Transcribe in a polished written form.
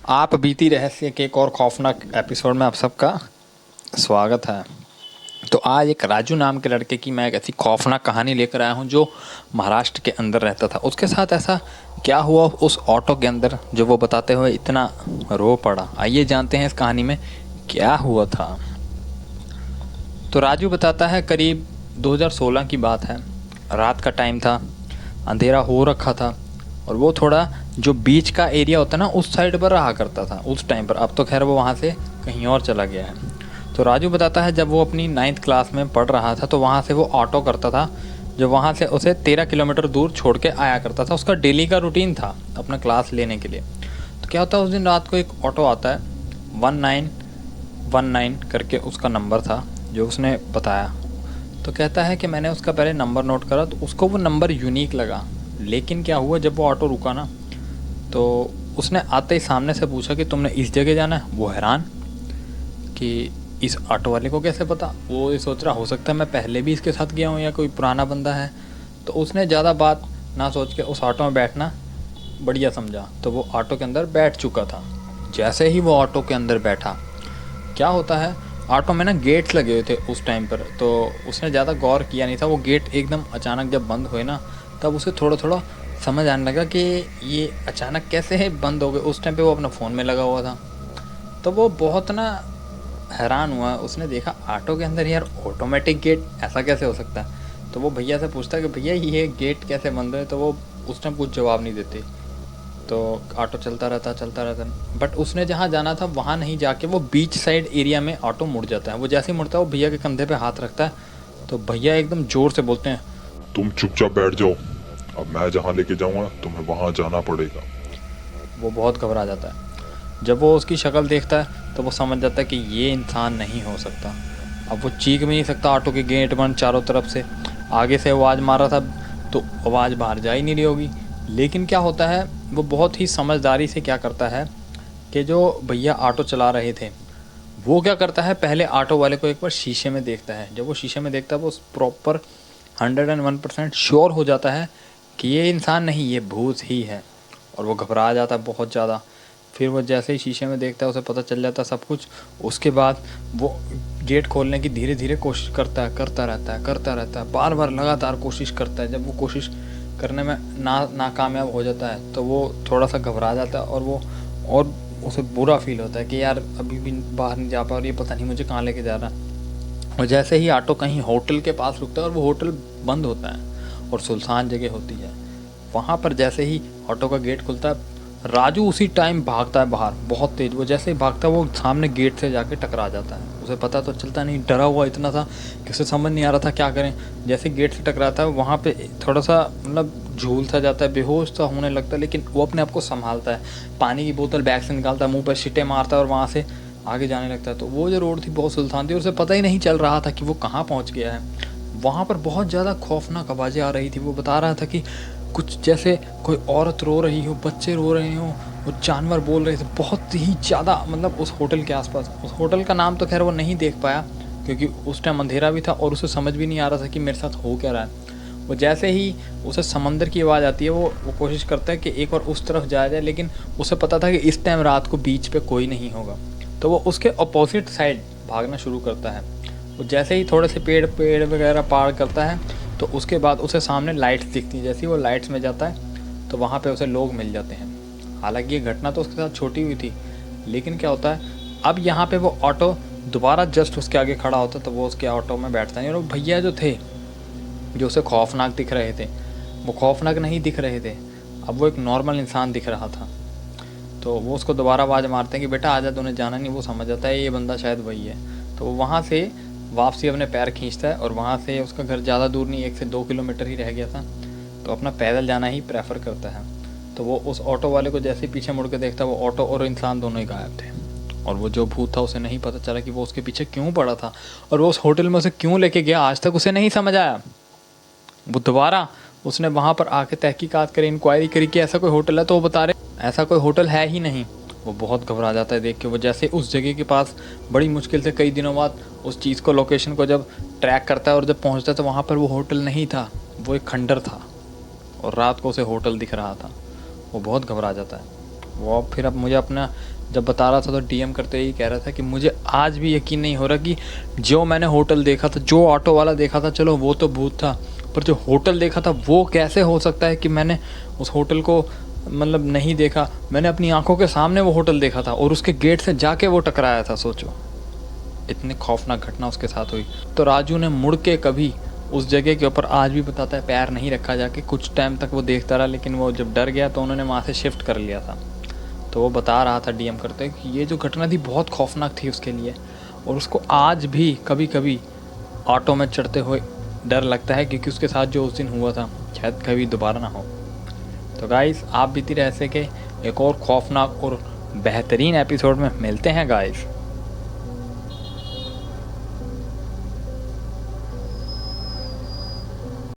आप बीती रहस्य के एक और खौफनाक एपिसोड में आप सबका स्वागत है। तो आज एक राजू नाम के लड़के की मैं एक ऐसी खौफनाक कहानी लेकर आया हूँ जो महाराष्ट्र के अंदर रहता था। उसके साथ ऐसा क्या हुआ उस ऑटो के अंदर जो वो बताते हुए इतना रो पड़ा। आइए जानते हैं इस कहानी में क्या हुआ था। तो राजू बताता है करीब 2016 की बात है। रात का टाइम था, अंधेरा हो रखा था और वो थोड़ा जो बीच का एरिया होता है ना उस साइड पर रहा करता था उस टाइम पर। अब तो खैर वो वहाँ से कहीं और चला गया है। तो राजू बताता है जब वो अपनी 9th क्लास में पढ़ रहा था तो वहाँ से वो ऑटो करता था जो वहाँ से उसे 13 किलोमीटर दूर छोड़ के आया करता था। उसका डेली का रूटीन था अपना क्लास लेने के लिए। तो क्या होता है उस दिन रात को एक ऑटो आता है 1919 करके उसका नंबर था जो उसने बताया। तो कहता है कि मैंने उसका पहले नंबर नोट करा तो उसको वो नंबर यूनिक लगा। लेकिन क्या हुआ जब वो ऑटो रुका ना तो उसने आते ही सामने से पूछा कि तुमने इस जगह जाना है। वो हैरान कि इस ऑटो वाले को कैसे पता। वो ये सोच रहा हो सकता है मैं पहले भी इसके साथ गया हूँ या कोई पुराना बंदा है। तो उसने ज़्यादा बात ना सोच के उस ऑटो में बैठना बढ़िया समझा। तो वो ऑटो के अंदर बैठ चुका था। जैसे ही वो ऑटो के अंदर बैठा क्या होता है ऑटो में ना गेट्स लगे हुए थे उस टाइम पर। तो उसने ज़्यादा गौर किया नहीं था। वो गेट एकदम अचानक जब बंद हुए ना तब उसे थोड़ा थोड़ा समझ आने लगा कि ये अचानक कैसे है बंद हो गए। उस टाइम पे वो अपना फ़ोन में लगा हुआ था। तो वो बहुत ना हैरान हुआ। उसने देखा ऑटो के अंदर यार ऑटोमेटिक गेट ऐसा कैसे हो सकता है। तो वो भैया से पूछता है कि भैया ये गेट कैसे बंद है। तो वो उस टाइम कुछ जवाब नहीं देते। तो ऑटो चलता रहता बट उसने जहाँ जाना था वहाँ नहीं जाके वो बीच साइड एरिया में ऑटो मुड़ जाता है। वो जैसे ही मुड़ता है वो भैया के कंधे पे हाथ रखता है। तो भैया एकदम ज़ोर से बोलते हैं तुम चुपचाप बैठ जाओ, अब मैं जहाँ लेके जाऊंगा तुम्हें वहां जाना पड़ेगा। वो बहुत घबरा जाता है। जब वो उसकी शक्ल देखता है तो वो समझ जाता है कि ये इंसान नहीं हो सकता। अब वो चीख भी नहीं सकता। ऑटो के गेट बंद चारों तरफ से। आगे से आवाज़ मार रहा था तो आवाज़ बाहर जा ही नहीं रही होगी। लेकिन क्या होता है वो बहुत ही समझदारी से क्या करता है कि जो भैया ऑटो चला रहे थे वो क्या करता है पहले ऑटो वाले को एक बार शीशे में देखता है। जब वो शीशे में देखता है वो प्रॉपर 101% श्योर हो जाता है कि ये इंसान नहीं ये भूत ही है। और वो घबरा जाता है बहुत ज़्यादा। फिर वो जैसे ही शीशे में देखता है उसे पता चल जाता है सब कुछ। उसके बाद वो गेट खोलने की धीरे धीरे कोशिश करता है बार बार लगातार कोशिश करता है। जब वो कोशिश करने में नाकामयाब हो जाता है तो वो थोड़ा सा घबरा जाता है और उसे बुरा फील होता है कि यार अभी भी बाहर नहीं जा पा और ये पता नहीं मुझे कहाँ लेके जा रहा है। और जैसे ही ऑटो कहीं होटल के पास रुकता है और वो होटल बंद होता है और सुनसान जगह होती है। वहाँ पर जैसे ही ऑटो का गेट खुलता है राजू उसी टाइम भागता है बाहर बहुत तेज़। वो जैसे ही भागता है वो सामने गेट से जाके टकरा जाता है। उसे पता तो चलता नहीं, डरा हुआ इतना था कि उसे समझ नहीं आ रहा था क्या करें। जैसे गेट से टकराता है वहाँ पे थोड़ा सा मतलब झूल सा जाता है, बेहोश सा होने लगता है। लेकिन वो अपने आप को संभालता है, पानी की बोतल बैग से निकालता है, मुँह पर छिट्टे मारता है और वहाँ से आगे जाने लगता है। तो वो जो रोड थी बहुत सुनसान थी और उसे पता ही नहीं चल रहा था कि वो कहाँ पहुँच गया है। वहाँ पर बहुत ज़्यादा खौफनाक आवाज़ें आ रही थी। वो बता रहा था कि कुछ जैसे कोई औरत रो रही हो, बच्चे रो रहे हो और जानवर बोल रहे थे बहुत ही ज़्यादा। मतलब उस होटल के आसपास, उस होटल का नाम तो खैर वो नहीं देख पाया क्योंकि उस टाइम अंधेरा भी था और उसे समझ भी नहीं आ रहा था कि मेरे साथ हो क्या रहा है। वो जैसे ही उसे समंदर की आवाज़ आती है वो कोशिश करता है कि एक बार उस तरफ जाया जाए। लेकिन उसे पता था कि इस टाइम रात को बीच पे कोई नहीं होगा। तो वो उसके अपोजिट साइड भागना शुरू करता है। वो जैसे ही थोड़े से पेड़ वगैरह पार करता है तो उसके बाद उसे सामने लाइट्स दिखती हैं। जैसे ही वो लाइट्स में जाता है तो वहाँ पे उसे लोग मिल जाते हैं। हालांकि ये घटना तो उसके साथ छोटी हुई थी लेकिन क्या होता है अब यहाँ पे वो ऑटो दोबारा जस्ट उसके आगे खड़ा होता तो वो उसके ऑटो में बैठता नहीं। और भैया जो थे जो उसे खौफनाक दिख रहे थे वो खौफनाक नहीं दिख रहे थे। अब वो एक नॉर्मल इंसान दिख रहा था। तो वो उसको दोबारा आवाज़ मारते हैं कि बेटा आजा, तूने जाना नहीं। वो समझ जाता है ये बंदा शायद वही है। तो वो वहाँ से वापसी अपने पैर खींचता है और वहाँ से उसका घर ज़्यादा दूर नहीं, 1 से 2 किलोमीटर ही रह गया था। तो अपना पैदल जाना ही प्रेफर करता है। तो वो उस ऑटो वाले को जैसे ही पीछे मुड़ के देखता है वो ऑटो और इंसान दोनों ही गायब थे। और वो जो भूत था उसे नहीं पता चला कि वो उसके पीछे क्यों पड़ा था और वो उस होटल में उसे क्यों लेके गया आज तक उसे नहीं समझ आया। वो दोबारा उसने वहाँ पर आके तहकीकात करी, इंक्वायरी करी कि ऐसा कोई होटल है तो वो बता रहे ऐसा कोई होटल है ही नहीं। वो बहुत घबरा जाता है देख के। वो जैसे उस जगह के पास बड़ी मुश्किल से कई दिनों बाद उस चीज़ को लोकेशन को जब ट्रैक करता है और जब पहुँचता है तो वहाँ पर वो होटल नहीं था, वो एक खंडर था और रात को उसे होटल दिख रहा था। वो बहुत घबरा जाता है। वो अब फिर अब मुझे अपना जब बता रहा था तो डीएम करते ही कह रहा था कि मुझे आज भी यकीन नहीं हो रहा कि जो मैंने होटल देखा था, जो ऑटो वाला देखा था, चलो वो तो भूत था, पर जो होटल देखा था वो कैसे हो सकता है कि मैंने उस होटल को मतलब नहीं देखा। मैंने अपनी आंखों के सामने वो होटल देखा था और उसके गेट से जाके वो टकराया था। सोचो इतनी खौफनाक घटना उसके साथ हुई। तो राजू ने मुड़ के कभी उस जगह के ऊपर आज भी बताता है पैर नहीं रखा जाके। कुछ टाइम तक वो देखता रहा, लेकिन वो जब डर गया तो उन्होंने वहाँ से शिफ्ट कर लिया था। तो वो बता रहा था डीएम करते कि ये जो घटना थी बहुत खौफनाक थी उसके लिए, और उसको आज भी कभी कभी ऑटो में चढ़ते हुए डर लगता है, क्योंकि उसके साथ जो उस दिन हुआ था शायद कभी दोबारा ना हो। तो गाइस आप बीती रहस्य के एक और खौफनाक और बेहतरीन एपिसोड में मिलते हैं गाइस।